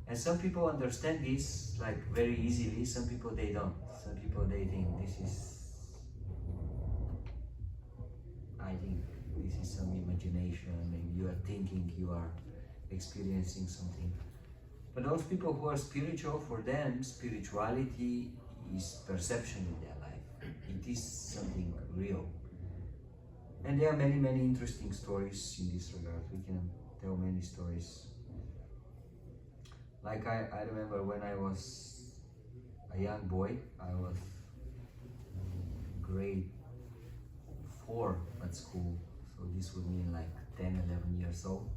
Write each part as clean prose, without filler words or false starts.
And some people understand this like very easily, some people they don't. Some people they think this is, I think this is some imagination, and you are thinking you are experiencing something. But those people who are spiritual, for them, spirituality is perception in their life. It is something real. And there are many, many interesting stories in this regard. We can tell many stories. Like I remember when I was a young boy, I was grade 4 at school. So this would mean like 10, 11 years old.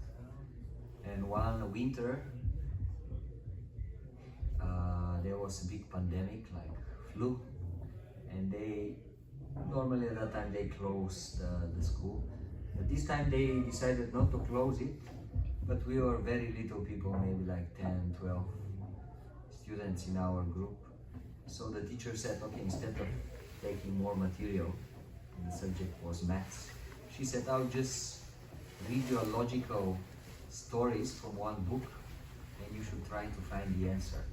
And one winter, there was a big pandemic, like flu, and they normally at that time they closed the school. But this time they decided not to close it, but we were very little people, maybe like 10, 12 students in our group. So the teacher said, okay, instead of taking more material, and the subject was maths, she said, I'll just read you logical stories from one book and you should try to find the answer.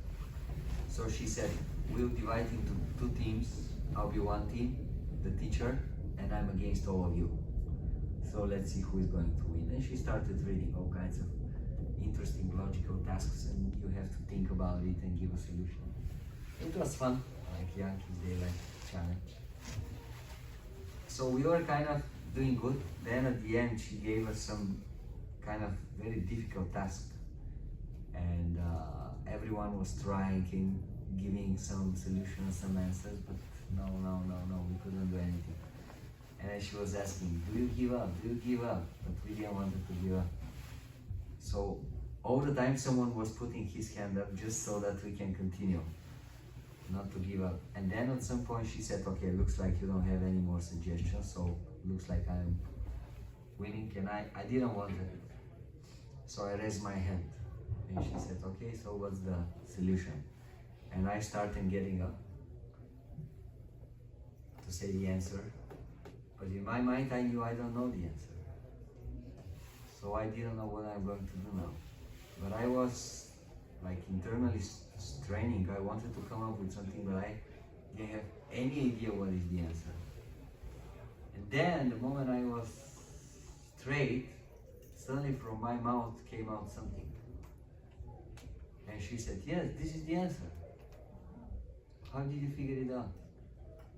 So she said, we'll divide into 2 teams. I'll be one team, the teacher, and I'm against all of you. So let's see who is going to win. And she started reading all kinds of interesting logical tasks, and you have to think about it and give a solution. It was fun, like young kids, they like challenge. So we were kind of doing good. Then at the end, she gave us some kind of very difficult task, and everyone was trying in giving some solutions, some answers, but no, we couldn't do anything. And then she was asking, do you give up? Do you give up? But we didn't want her to give up. So all the time someone was putting his hand up just so that we can continue, not to give up. And then at some point she said, okay, looks like you don't have any more suggestions, so looks like I'm winning. And I didn't want it. So I raised my hand. And she said, okay, so what's the solution? And I started getting up to say the answer. But in my mind, I knew I don't know the answer. So I didn't know what I'm going to do now. But I was like internally straining. I wanted to come up with something, but I didn't have any idea what is the answer. And then the moment I was straight, suddenly from my mouth came out something. And she said, yes, this is the answer. How did you figure it out?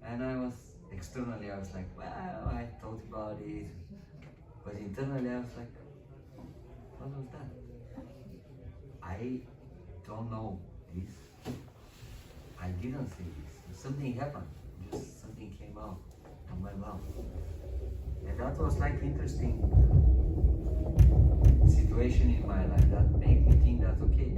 And I was, externally I was like, well, I thought about it. But internally I was like, what was that? I don't know this. I didn't say this. Something happened. Just something came out of my mouth. And that was like interesting situation in my life that made me think that, okay,